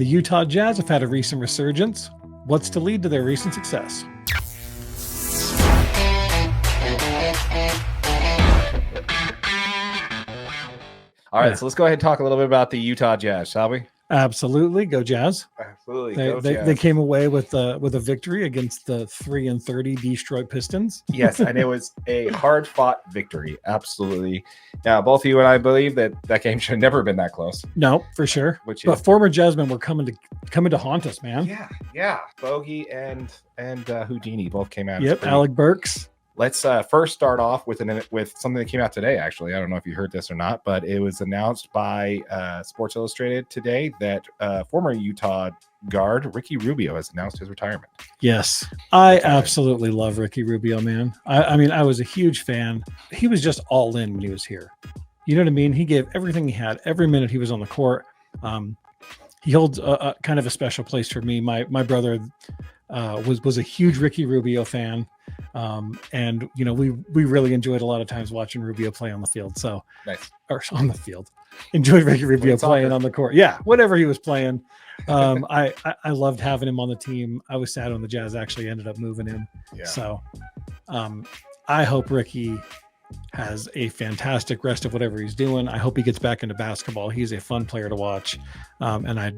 The Utah Jazz have had a recent resurgence. What's to lead to their recent success? All right, so let's go ahead and talk a little bit about the Utah Jazz, shall we? Absolutely, go Jazz! Absolutely, They came away with a victory against the 3-30 Detroit Pistons. Yes, and it was a hard-fought victory. Absolutely. Now, both you and I believe that game should have never been that close. No, for sure. But former Jazzmen were coming to haunt us, man. Yeah. Bogey and Houdini both came out. Yep, Alec Burks. Let's first start off with something that came out today. Actually, I don't know if you heard this or not, but it was announced by Sports Illustrated today that former Utah guard Ricky Rubio has announced his retirement. Yes, I absolutely love Ricky Rubio, man. I mean, I was a huge fan. He was just all in when he was here. You know what I mean? He gave everything he had every minute he was on the court. He holds a kind of a special place for me. My brother was a huge Ricky Rubio fan. And you know, we really enjoyed a lot of times watching Rubio play on the field. So nice. Or on the field. Enjoyed Ricky Rubio playing on the court. Yeah, whatever he was playing. I loved having him on the team. I was sad when the Jazz actually ended up moving him. Yeah. So I hope Ricky has a fantastic rest of whatever he's doing. I hope he gets back into basketball. He's a fun player to watch. And I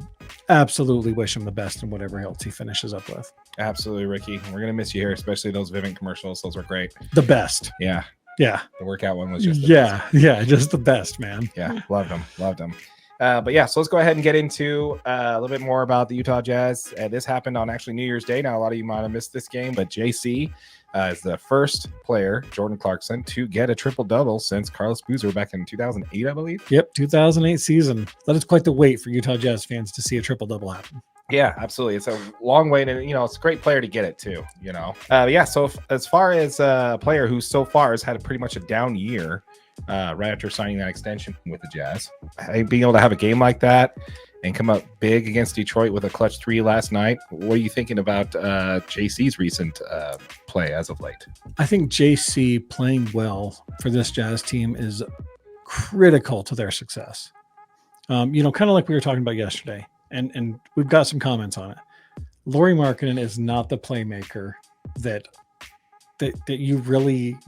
absolutely wish him the best in whatever else he finishes up with. Absolutely, Ricky. We're going to miss you here, especially those Vivint commercials. Those were great. The best. Yeah. The workout one was just the best. Just the best, man. Yeah, loved them. But yeah, so let's go ahead and get into a little bit more about the Utah Jazz. This happened on actually New Year's Day. Now, a lot of you might have missed this game, but JC is the first player, Jordan Clarkson, to get a triple-double since Carlos Boozer back in 2008, I believe. Yep, 2008 season. That is quite the wait for Utah Jazz fans to see a triple-double happen. Yeah, absolutely. It's a long wait, and it's a great player to get it too. So as far as a player who so far has had pretty much a down year, right after signing that extension with the Jazz, being able to have a game like that and come up big against Detroit with a clutch 3 last night. What are you thinking about JC's recent play as of late? I think JC playing well for this Jazz team is critical to their success. Kind of like we were talking about yesterday. And we've got some comments on it. Lauri Markkanen is not the playmaker that you really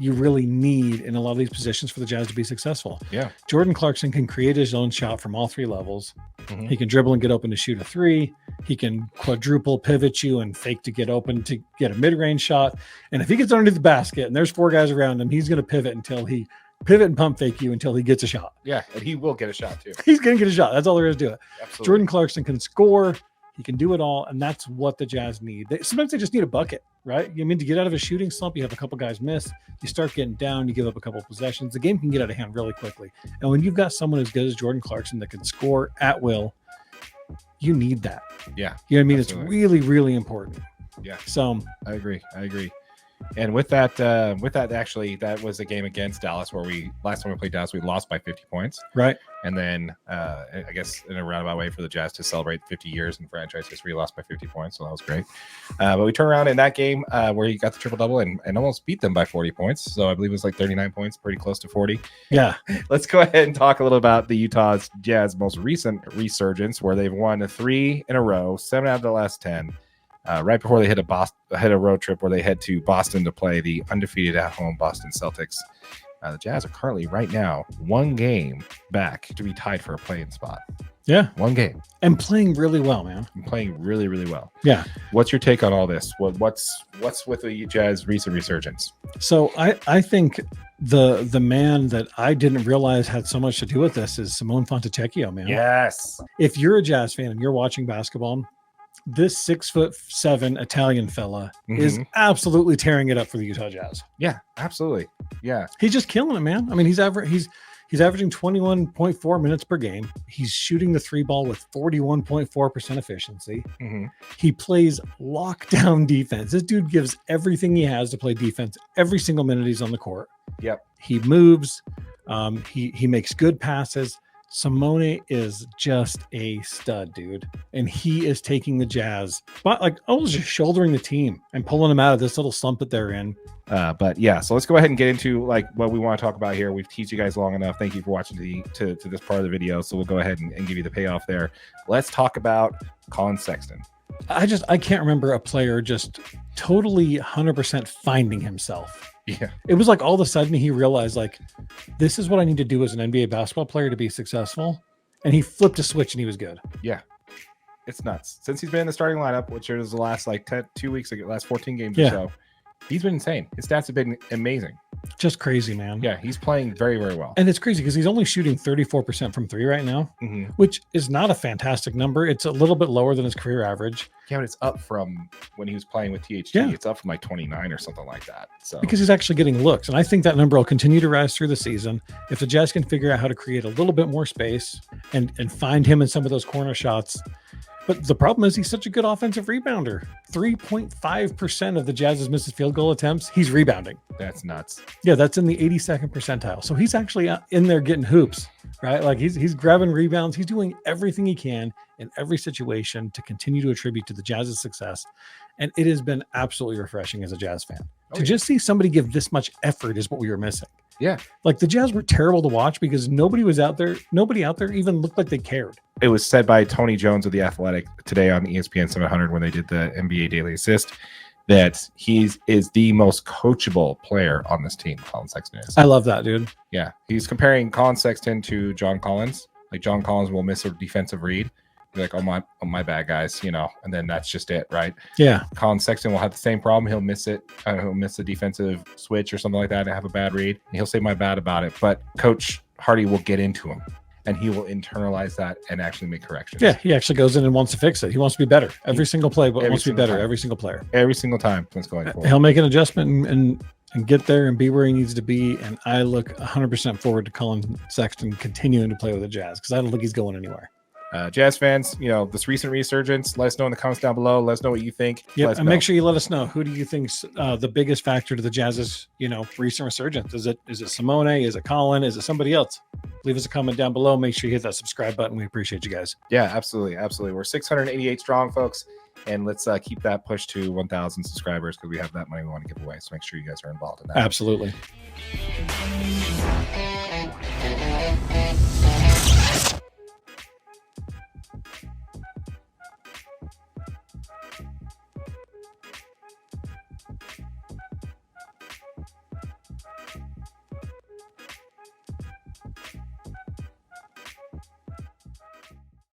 need in a lot of these positions for the Jazz to be successful. Yeah. Jordan Clarkson can create his own shot from all 3 levels. Mm-hmm. He can dribble and get open to shoot a 3. He can quadruple pivot you and fake to get open to get a mid-range shot. And if he gets underneath the basket and there's 4 guys around him, he's going to pivot and pump fake you until he gets a shot. Yeah, and he will get a shot too. He's going to get a shot. That's all there is to it. Absolutely. Jordan Clarkson can score. He can do it all, and that's what the Jazz need. Sometimes they just need a bucket, right? I mean, to get out of a shooting slump, you have a couple guys miss. You start getting down, you give up a couple of possessions. The game can get out of hand really quickly. And when you've got someone as good as Jordan Clarkson that can score at will, you need that. Yeah. You know what I mean? Absolutely. It's really, really important. Yeah. So I agree. And with that, actually, that was a game against Dallas where last time we played Dallas, we lost by 50 points. Right. And then I guess in a roundabout way for the Jazz to celebrate 50 years in franchise history, lost by 50 points. So that was great. But we turned around in that game where he got the triple-double and almost beat them by 40 points. So I believe it was like 39 points, pretty close to 40. Yeah. Let's go ahead and talk a little about the Utah Jazz most recent resurgence where they've won 3 in a row, 7 out of the last 10. Right before they hit a road trip where they head to Boston to play the undefeated at-home Boston Celtics. The Jazz are currently right now 1 game back to be tied for a play-in spot. Yeah. 1 game. And playing really well, man. And playing really, really well. Yeah. What's your take on all this? What's with the Jazz recent resurgence? So I think the man that I didn't realize had so much to do with this is Simone Fontecchio, man. Yes. If you're a Jazz fan and you're watching basketball, this 6'7" Italian fella is absolutely tearing it up for the Utah Jazz. Yeah, absolutely. Yeah. He's just killing it, man. I mean, he's averaging 21.4 minutes per game. He's shooting the 3 ball with 41.4% efficiency. Mm-hmm. He plays lockdown defense. This dude gives everything he has to play defense every single minute he's on the court. Yep. He moves. He makes good passes. Simone is just a stud, dude. And he is taking the Jazz, but like almost just shouldering the team and pulling them out of this little slump that they're in. But yeah, so let's go ahead and get into like what we want to talk about here. We've teased you guys long enough. Thank you for watching to this part of the video. So we'll go ahead and give you the payoff there. Let's talk about Colin Sexton. I can't remember a player just totally 100% finding himself. Yeah. It was like all of a sudden he realized like, this is what I need to do as an NBA basketball player to be successful. And he flipped a switch and he was good. Yeah. It's nuts. Since he's been in the starting lineup, which is the last like 2 weeks ago, last 14 games or so, he's been insane. His stats have been amazing. Just crazy, man. Yeah, he's playing very, very well. And it's crazy because he's only shooting 34% from three right now, which is not a fantastic number. It's a little bit lower than his career average. Yeah, but it's up from when he was playing with THT. Yeah. It's up from like 29 or something like that. So because he's actually getting looks. And I think that number will continue to rise through the season. If the Jazz can figure out how to create a little bit more space and find him in some of those corner shots. But the problem is he's such a good offensive rebounder. 3.5% of the Jazz's missed field goal attempts, he's rebounding. That's nuts. Yeah, that's in the 82nd percentile. So he's actually in there getting hoops, right? Like he's grabbing rebounds. He's doing everything he can in every situation to continue to attribute to the Jazz's success. And it has been absolutely refreshing as a Jazz fan. Just see somebody give this much effort is what we were missing. Yeah. Like the Jazz were terrible to watch because nobody out there even looked like they cared. It was said by Tony Jones of The Athletic today on ESPN 700 when they did the NBA Daily Assist that he is the most coachable player on this team, Colin Sexton is. I love that, dude. Yeah. He's comparing Colin Sexton to John Collins. Like John Collins will miss a defensive read. Be like, oh my bad, guys, you know, and then that's just it, right? Yeah. Colin Sexton will have the same problem. He'll miss it. He'll miss the defensive switch or something like that and have a bad read. And he'll say my bad about it. But Coach Hardy will get into him and he will internalize that and actually make corrections. Yeah, he actually goes in and wants to fix it. He wants to be better every single play, but wants to be better every single player. Every single time since going forward. He'll make an adjustment and get there and be where he needs to be. And I look 100% forward to Colin Sexton continuing to play with the Jazz because I don't think he's going anywhere. Jazz fans, you know, this recent resurgence, let us know in the comments down below. Let us know what you think. Yeah, and make sure you let us know. Who do you think's the biggest factor to the Jazz's, you know, recent resurgence? Is it Simone? Is it Colin? Is it somebody else? Leave us a comment down below. Make sure you hit that subscribe button. We appreciate you guys. Yeah, absolutely. Absolutely. We're 688 strong, folks. And let's keep that push to 1,000 subscribers because we have that money we want to give away. So make sure you guys are involved in that. Absolutely.